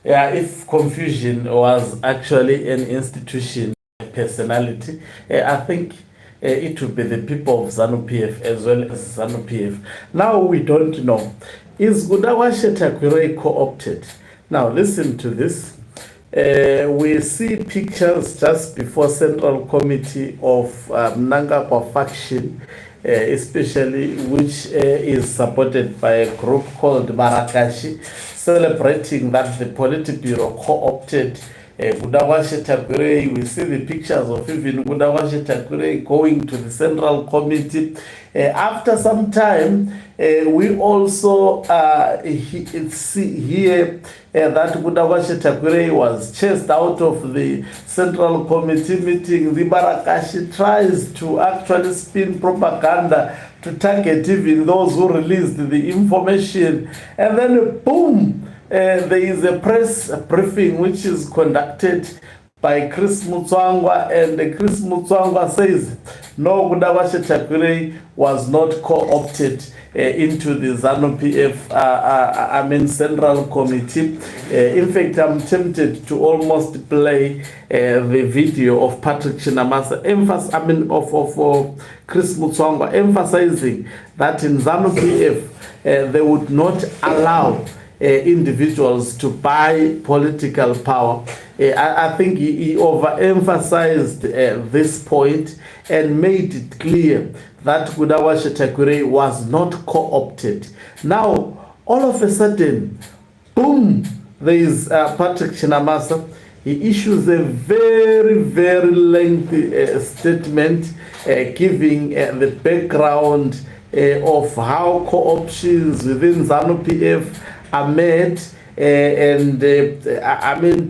if confusion was actually an institution, a personality, I think it would be the people of ZANU-PF as well as ZANU-PF. Now we don't know. Is Gudawashe Tagwirei co-opted? Now listen to this. We see pictures just before Central Committee of Mnangagwa faction, especially which is supported by a group called Marakashi, celebrating that the Politburo co-opted Gudawashe Tagwirei. We see the pictures of even Gudawashe Tagwirei going to the Central Committee. After some time, we also see here that Gudawashe Tagwirei was chased out of the Central Committee meeting. The Marakashi tries to actually spin propaganda to target even those who released the information. And then, boom, there is a press briefing which is conducted by Chris Mutsvangwa, and Chris Mutsvangwa says, no, Gudawashe Tagwirei was not co-opted into the ZANU-PF, Central Committee. In fact, I'm tempted to almost play the video of Patrick Chinamasa, of Chris Mutsvangwa, emphasizing that in ZANU-PF, they would not allow individuals to buy political power. I think he overemphasized this point and made it clear that Gudawashe Tagwirei was not co-opted. Now, all of a sudden, boom, there is Patrick Chinamasa. He issues a very, very lengthy statement giving the background of how co-options within ZANU-PF are made.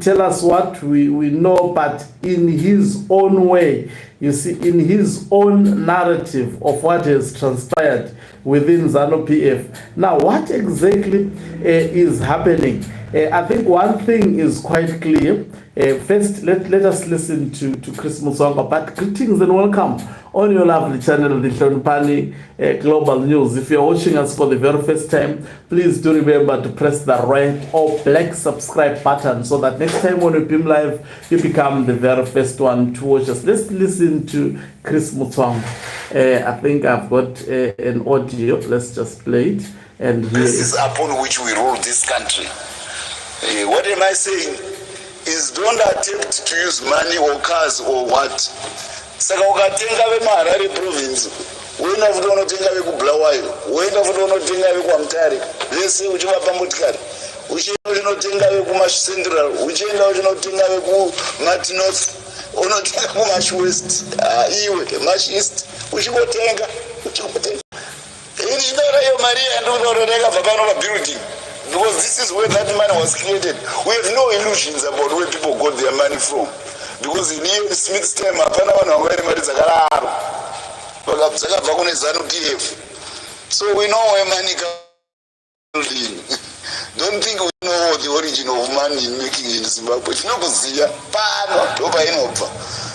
Tell us what we know, but in his own way, you see, in his own narrative of what has transpired within ZANU-PF. Now, what exactly is happening? I think one thing is quite clear. First, let us listen to Chris Mutsvangwa. But greetings and welcome on your lovely channel, the Hlonipani Global News. If you're watching us for the very first time, please do remember to press the red or black subscribe button so that next time when we beam live, you become the very first one to watch us. Let's listen to Chris Mutsvangwa. I think I've got an audio. Let's just play it. And this is upon which we rule this country. What am I saying? Is don't attempt to use money or cars or what. Saka ukatenga vemuHarare province, uenda futi unotenga vekubulawayo, uenda futi unotenga vekuamutare, vese uchivapa motikari, uchienda uchinotenga vekumaCentral, uchienda uchinotenga vekuMatinnorth, unotenga kumaCwest, iwe maCeast, uchingotenga. Ini chinoda iyo mari yandiunoroneka bva pano pabuilding. Because this is where that money was created. We have no illusions about where people got their money from. Because in here, Smith's time, apana vanhu vangari mari dzakararo. Dzakabva kune ZANU-PF. So we know where money comes from. Don't think we know the origin of money making in Zimbabwe. Tinokuziya pano ndo painobva.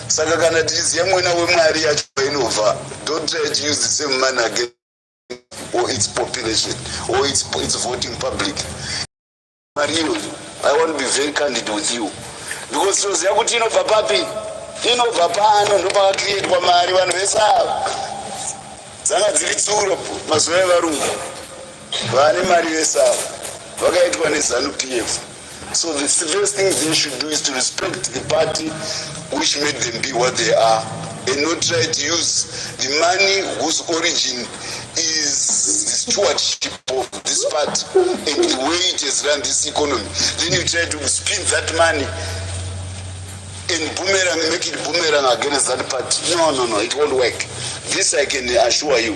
Saka kana tichiziya mwena wemari yacho painobva, don't try to use the same money again. Or its population, or its voting public. Mario, I want to be very candid with you. Because it was Yakuti inobva papi, inobva pano, ndopa create kwa mari vanhu vesava. Dzanga dziri tsuro mazuva evarungu. Vane mari vesava. Vakaitwa neZANU-PF. So the first thing they should do is to respect the party which made them be what they are, and not try to use the money whose origin is the stewardship of this party and the way it has run this economy. Then you try to spin that money and boomerang, make it boomerang against that party. No, it won't work. This I can assure you,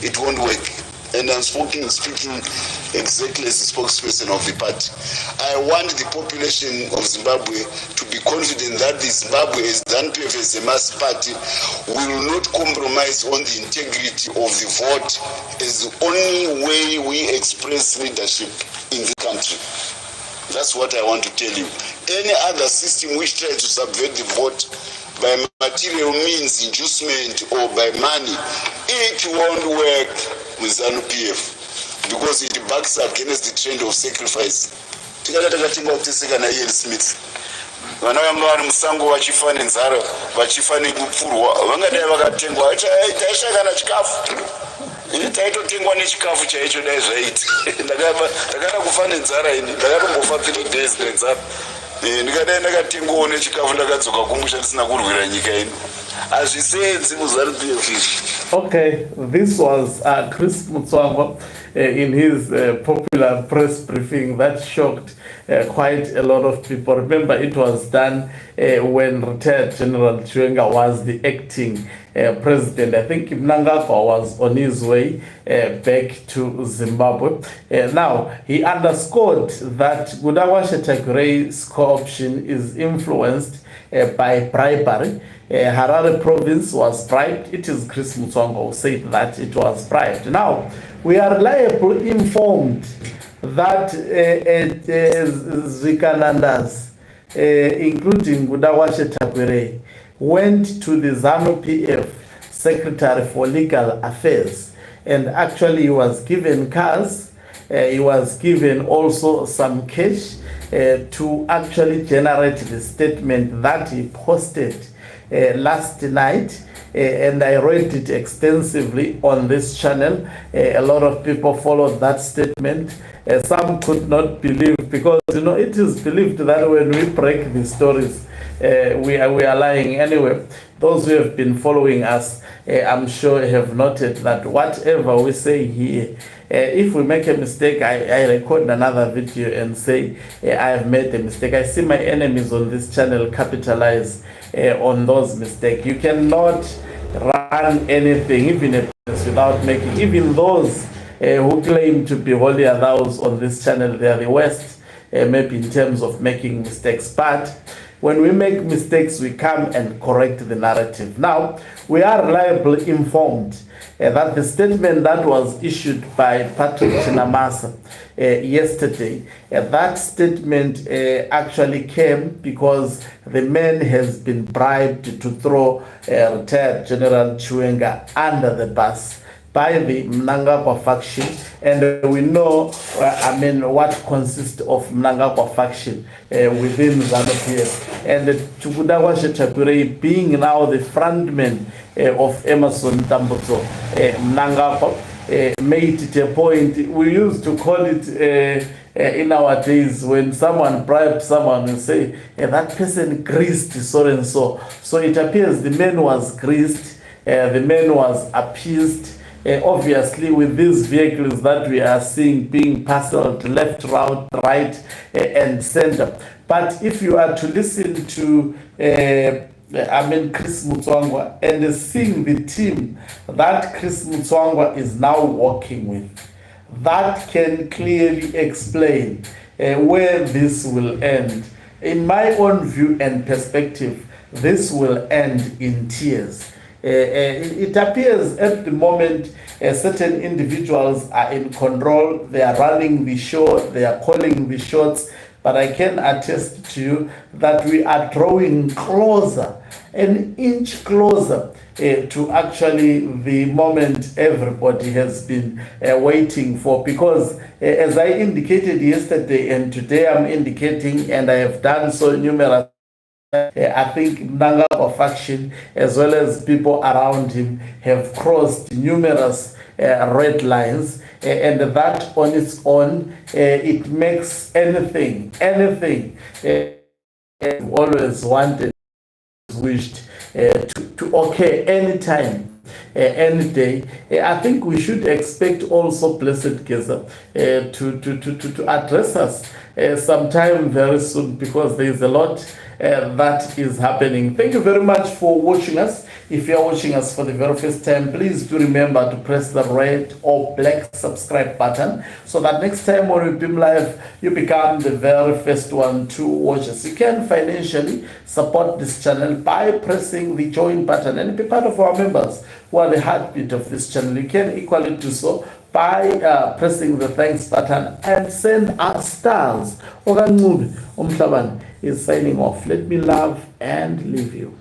it won't work. And I'm speaking exactly as the spokesperson of the party. I want the population of Zimbabwe to be confident that the Zimbabwe, as ZANU-PF as a mass party, will not compromise on the integrity of the vote as the only way we express leadership in the country. That's what I want to tell you. Any other system which tries to subvert the vote by material means, inducement, or by money, it won't work with ZANU-PF because it backs against the trend of sacrifice. tingada takatenga kuteseka naIan Smith. Vana vanga vari musango vachifa nenzara vachifa nekupfurwa vangadai vakatengwa taishakana chikafu taitotengwa nechikafu chaicho dai zvaiti ndakada kufa nenzara ini ndakatombofa 3 days nenzara ndikadai ndakatengwawo nechikafu ndakadzoka kumusha ndisina kurwira nyika ino hazvisenzi muZanuPF izvi. Okay, this was Chris Mutsvangwa in his popular press briefing that shocked quite a lot of people. Remember, it was done when retired General Chiwenga was the acting president. I think Mnangagwa was on his way back to Zimbabwe. Now, he underscored that Tagwirei's co-option is influenced by bribery. Harare province was bribed. It is Chris Mutsvangwa who said that it was bribed. Now, we are reliably informed that Zikanandas, including Tagwirei, went to the ZANU-PF Secretary for Legal Affairs, and actually he was given cars, he was given also some cash to actually generate the statement that he posted last night, and I read it extensively on this channel. A lot of people followed that statement. Some could not believe, because it is believed that when we break the stories, we are lying. Anyway, those who have been following us, I'm sure have noted that whatever we say here, if we make a mistake, I record another video and say I have made a mistake. I see my enemies on this channel capitalize on those mistakes. You cannot run anything, even a business, without making, even those who claim to be holier thous on this channel, they are the worst, maybe in terms of making mistakes. But when we make mistakes, we come and correct the narrative. Now, we are reliably informed that the statement that was issued by Patrick Chinamasa yesterday, that statement actually came because the man has been bribed to throw retired General Chiwenga under the bus by the Mnangagwa faction, and we know, what consists of Mnangagwa faction within ZANU-PF, and Tagwirei being now the frontman of Emerson Tambutso, Mnangagwa made it a point. We used to call it in our days, when someone bribes someone and say that person greased so and so. So it appears the man was greased, the man was appeased. Obviously, with these vehicles that we are seeing being parceled left, right, and center. But if you are to listen to Chris Mutsvangwa and seeing the team that Chris Mutsvangwa is now working with, that can clearly explain where this will end. In my own view and perspective, this will end in tears. It appears at the moment certain individuals are in control, they are running the show, they are calling the shots, but I can attest to you that we are drawing closer, an inch closer to actually the moment everybody has been waiting for. Because as I indicated yesterday and today I'm indicating, and I have done so numerous, I think Mnangagwa faction, as well as people around him, have crossed numerous red lines, and that on its own, it makes anything always wanted, wished to occur anytime, any day. I think we should expect also Blessed Geza to address us sometime very soon, because there is a lot that is happening. Thank you very much for watching us. If you are watching us for the very first time, please do remember to press the red or black subscribe button, so that next time when we beam live, you become the very first one to watch us. You can financially support this channel by pressing the join button and be part of our members who are the heartbeat of this channel. You can equally do so by pressing the thanks button and send us stars. Ogan Umhlaban is signing off. Let me love and leave you.